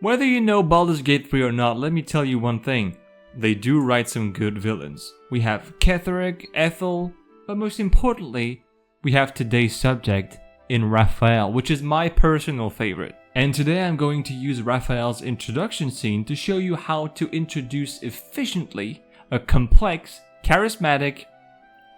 Whether you know Baldur's Gate 3 or not, let me tell you one thing. They do write some good villains. We have Ketheric, Ethel, but most importantly, we have today's subject in Raphael, which is my personal favorite. And today I'm going to use Raphael's introduction scene to show you how to introduce efficiently a complex, charismatic,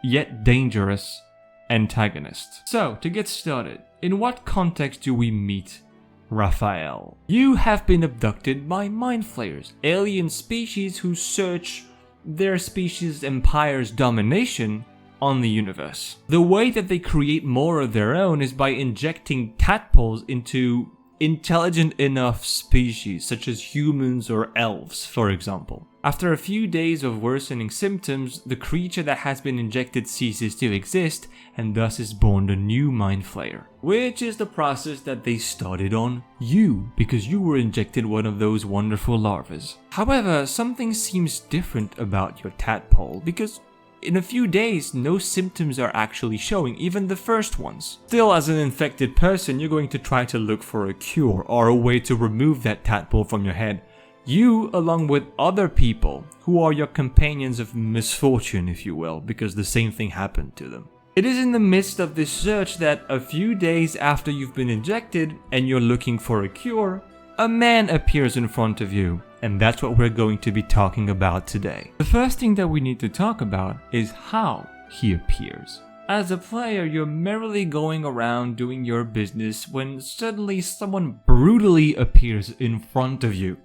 yet dangerous antagonist. So, to get started, in what context do we meet Raphael? You have been abducted by mind flayers, alien species who search their species' empire's domination on the universe. The way that they create more of their own is by injecting tadpoles into intelligent enough species, such as humans or elves, for example. After a few days of worsening symptoms, the creature that has been injected ceases to exist, and thus is born a new mind flayer. Which is the process that they started on you, because you were injected one of those wonderful larvas. However, something seems different about your tadpole, because in a few days, no symptoms are actually showing, even the first ones. Still, as an infected person, you're going to try to look for a cure or a way to remove that tadpole from your head. You, along with other people who are your companions of misfortune, if you will, because the same thing happened to them. It is in the midst of this search that a few days after you've been injected and you're looking for a cure, a man appears in front of you. And that's what we're going to be talking about today. The first thing that we need to talk about is how he appears. As a player, you're merrily going around doing your business when suddenly someone brutally appears in front of you.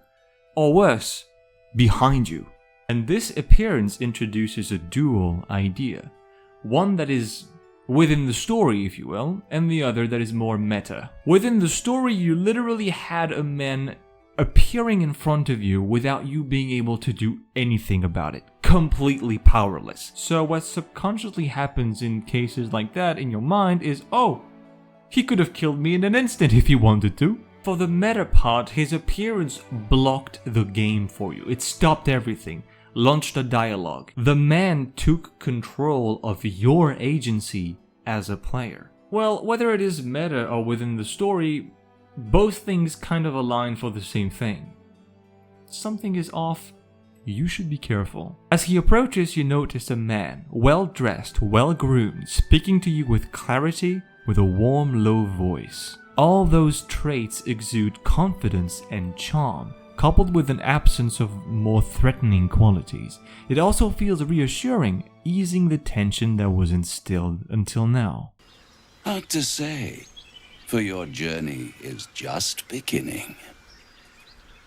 Or worse, behind you. And this appearance introduces a dual idea. One that is within the story, if you will, and the other that is more meta. Within the story, you literally had a man appearing in front of you without you being able to do anything about it. Completely powerless. So what subconsciously happens in cases like that in your mind is, oh, he could have killed me in an instant if he wanted to. For the meta part, his appearance blocked the game for you. It stopped everything, launched a dialogue. The man took control of your agency as a player. Well, whether it is meta or within the story, both things kind of align for the same thing. Something is off, you should be careful. As he approaches, you notice a man, well-dressed, well-groomed, speaking to you with clarity, with a warm, low voice. All those traits exude confidence and charm, coupled with an absence of more threatening qualities. It also feels reassuring, easing the tension that was instilled until now. Hard to say, for your journey is just beginning.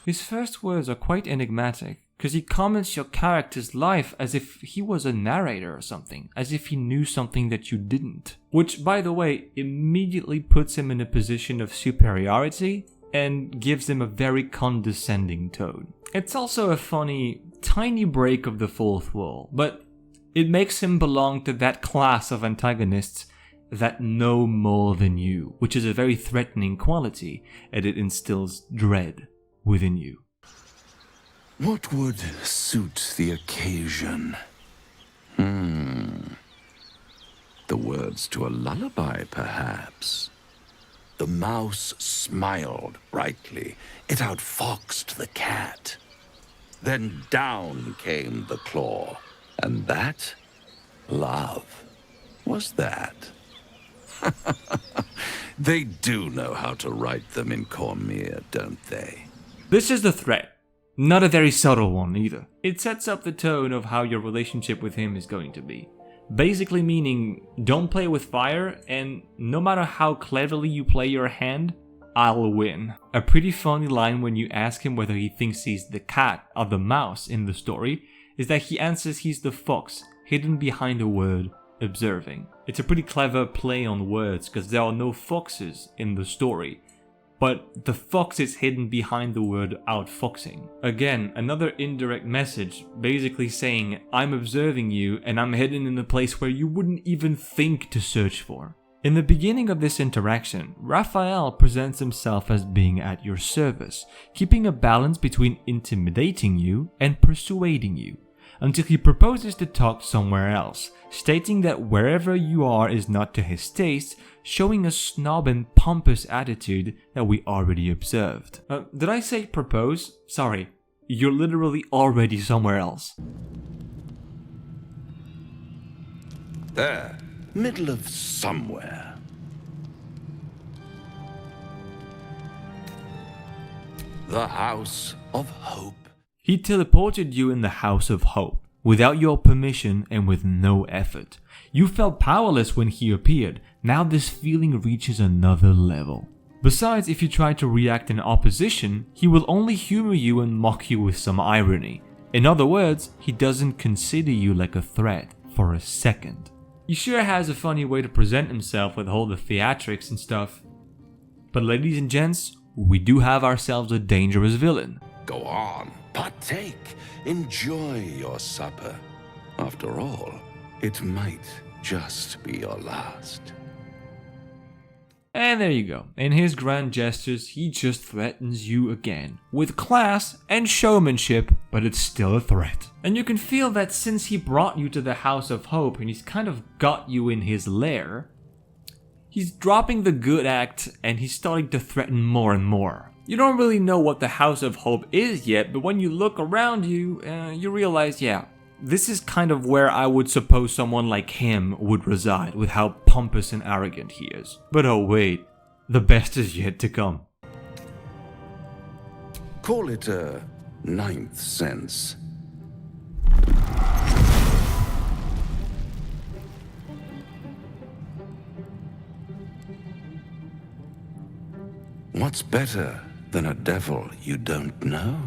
His first words are quite enigmatic, because he comments your character's life as if he was a narrator or something, as if he knew something that you didn't. Which, by the way, immediately puts him in a position of superiority and gives him a very condescending tone. It's also a funny, tiny break of the fourth wall, but it makes him belong to that class of antagonists that know more than you, which is a very threatening quality, and it instills dread within you. What would suit the occasion? The words to a lullaby, perhaps. The mouse smiled brightly. It outfoxed the cat. Then down came the claw. And that, love, was that. They do know how to write them in Cormier, don't they? This is the threat. Not a very subtle one either. It sets up the tone of how your relationship with him is going to be. Basically meaning, don't play with fire, and no matter how cleverly you play your hand, I'll win. A pretty funny line when you ask him whether he thinks he's the cat or the mouse in the story is that he answers he's the fox, hidden behind a word, observing. It's a pretty clever play on words because there are no foxes in the story, but the fox is hidden behind the word outfoxing. Again, another indirect message, basically saying, I'm observing you and I'm hidden in a place where you wouldn't even think to search for. In the beginning of this interaction, Raphael presents himself as being at your service, keeping a balance between intimidating you and persuading you. until he proposes to talk somewhere else, stating that wherever you are is not to his taste, showing a snob and pompous attitude that we already observed. Did I say propose? Sorry, you're literally already somewhere else. There, middle of somewhere. The House of Hope. He teleported you in the House of Hope, without your permission and with no effort. You felt powerless when he appeared. Now this feeling reaches another level. Besides, if you try to react in opposition, he will only humor you and mock you with some irony. In other words, he doesn't consider you like a threat for a second. He sure has a funny way to present himself with all the theatrics and stuff. But ladies and gents, we do have ourselves a dangerous villain. Go on, partake, enjoy your supper. After all, it might just be your last. And there you go. In his grand gestures, he just threatens you again. With class and showmanship, but it's still a threat. And you can feel that since he brought you to the House of Hope and he's kind of got you in his lair, he's dropping the good act and he's starting to threaten more and more. You don't really know what the House of Hope is yet, but when you look around you, you realize, yeah, this is kind of where I would suppose someone like him would reside, with how pompous and arrogant he is. But oh wait, the best is yet to come. Call it a ninth sense. What's better than a devil you don't know?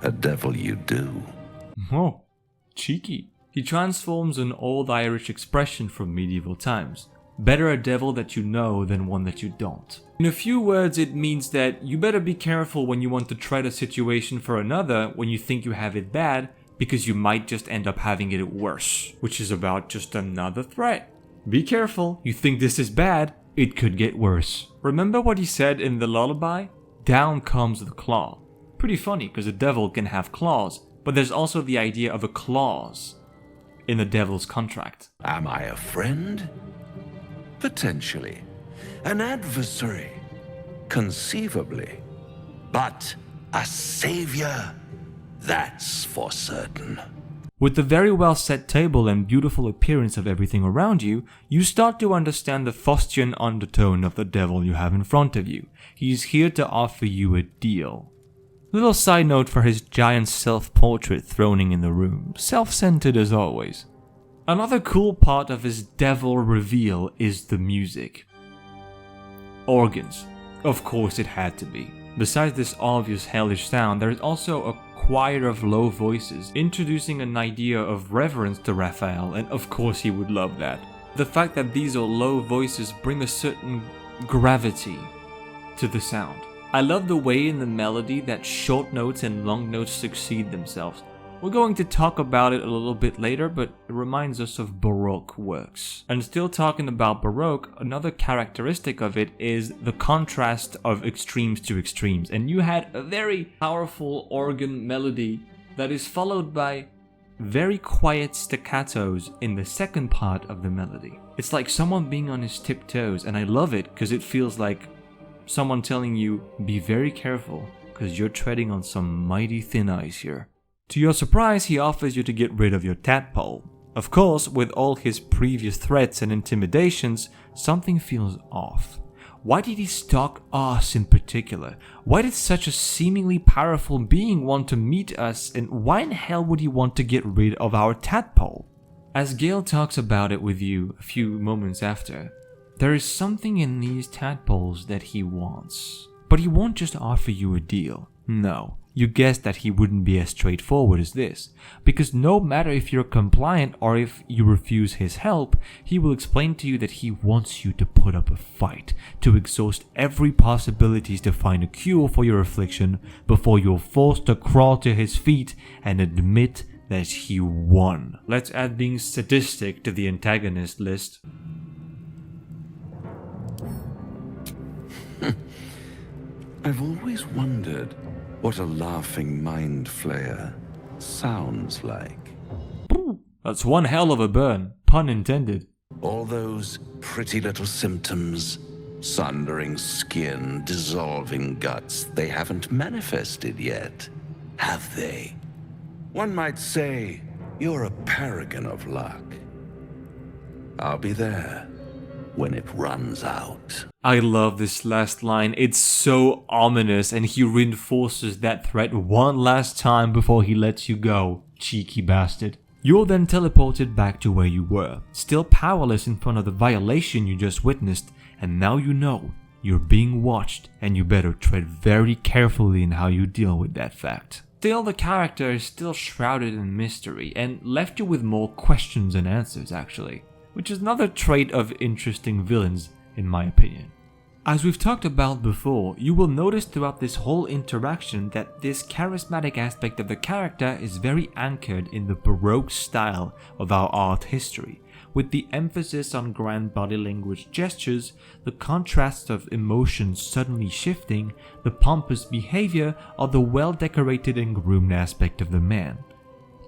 A devil you do. Oh, cheeky. He transforms an old Irish expression from medieval times. Better a devil that you know than one that you don't. In a few words, it means that you better be careful when you want to tread a situation for another when you think you have it bad, because you might just end up having it worse, which is about just another threat. Be careful, you think this is bad, it could get worse. Remember what he said in the lullaby? Down comes the claw. Pretty funny, because a devil can have claws, but there's also the idea of a clause in the devil's contract. Am I a friend? Potentially. An adversary? Conceivably. But a savior? That's for certain. With the very well set table and beautiful appearance of everything around you, you start to understand the Faustian undertone of the devil you have in front of you. He's here to offer you a deal. Little side note for his giant self-portrait throning in the room, self-centered as always. Another cool part of his devil reveal is the music. Organs. Of course it had to be. Besides this obvious hellish sound, there is also a choir of low voices, introducing an idea of reverence to Raphael, and of course he would love that. The fact that these are low voices bring a certain gravity to the sound. I love the way in the melody that short notes and long notes succeed themselves. We're going to talk about it a little bit later, but it reminds us of Baroque works. And still talking about Baroque, another characteristic of it is the contrast of extremes to extremes. And you had a very powerful organ melody that is followed by very quiet staccatos in the second part of the melody. It's like someone being on his tiptoes, and I love it because it feels like someone telling you, be very careful, because you're treading on some mighty thin ice here. To your surprise, he offers you to get rid of your tadpole. Of course, with all his previous threats and intimidations, something feels off. Why did he stalk us in particular? Why did such a seemingly powerful being want to meet us, and why in hell would he want to get rid of our tadpole? As Gale talks about it with you a few moments after, there is something in these tadpoles that he wants. But he won't just offer you a deal. No, you guessed that he wouldn't be as straightforward as this. Because no matter if you're compliant or if you refuse his help, he will explain to you that he wants you to put up a fight, to exhaust every possibilities to find a cure for your affliction before you're forced to crawl to his feet and admit that he won. Let's add being sadistic to the antagonist list. I've always wondered what a laughing mind flayer sounds like. That's one hell of a burn, pun intended. All those pretty little symptoms, sundering skin, dissolving guts, they haven't manifested yet, have they? One might say you're a paragon of luck. I'll be there when it runs out. I love this last line. It's so ominous, and he reinforces that threat one last time before he lets you go, cheeky bastard. You're then teleported back to where you were, still powerless in front of the violation you just witnessed, and now you know you're being watched, and you better tread very carefully in how you deal with that fact. Still, the character is still shrouded in mystery, and left you with more questions than answers actually, which is another trait of interesting villains in my opinion. As we've talked about before, you will notice throughout this whole interaction that this charismatic aspect of the character is very anchored in the Baroque style of our art history, with the emphasis on grand body language gestures, the contrasts of emotions suddenly shifting, the pompous behavior, or the well-decorated and groomed aspect of the man.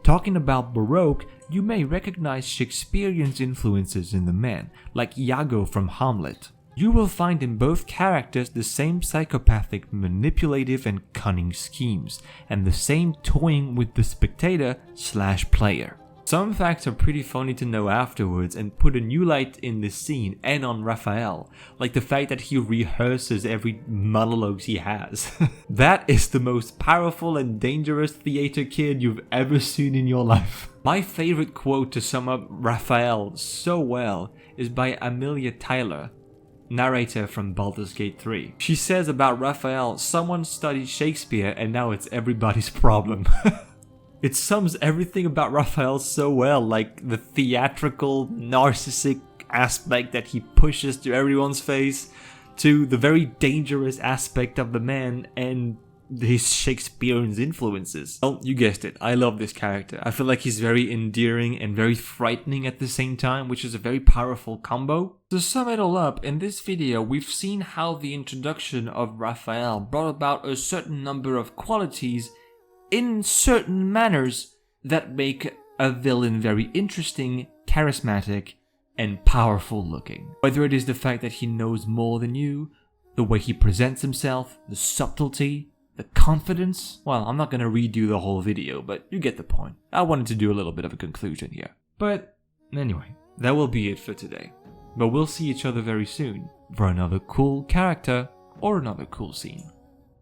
Talking about Baroque, you may recognize Shakespearean influences in the man, like Iago from Hamlet. You will find in both characters the same psychopathic, manipulative and cunning schemes, and the same toying with the spectator/player. Some facts are pretty funny to know afterwards and put a new light in this scene and on Raphael, like the fact that he rehearses every monologue he has. That is the most powerful and dangerous theater kid you've ever seen in your life. My favorite quote to sum up Raphael so well is by Amelia Tyler, narrator from Baldur's Gate 3. She says about Raphael, someone studied Shakespeare and now it's everybody's problem. It sums everything about Raphael so well, like the theatrical, narcissistic aspect that he pushes to everyone's face, to the very dangerous aspect of the man and his Shakespearean influences. Well, you guessed it, I love this character. I feel like he's very endearing and very frightening at the same time, which is a very powerful combo. To sum it all up, in this video we've seen how the introduction of Raphael brought about a certain number of qualities in certain manners that make a villain very interesting, charismatic, and powerful looking. Whether it is the fact that he knows more than you, the way he presents himself, the subtlety, the confidence. Well, I'm not gonna redo the whole video, but you get the point. I wanted to do a little bit of a conclusion here. But anyway, that will be it for today. But we'll see each other very soon for another cool character or another cool scene.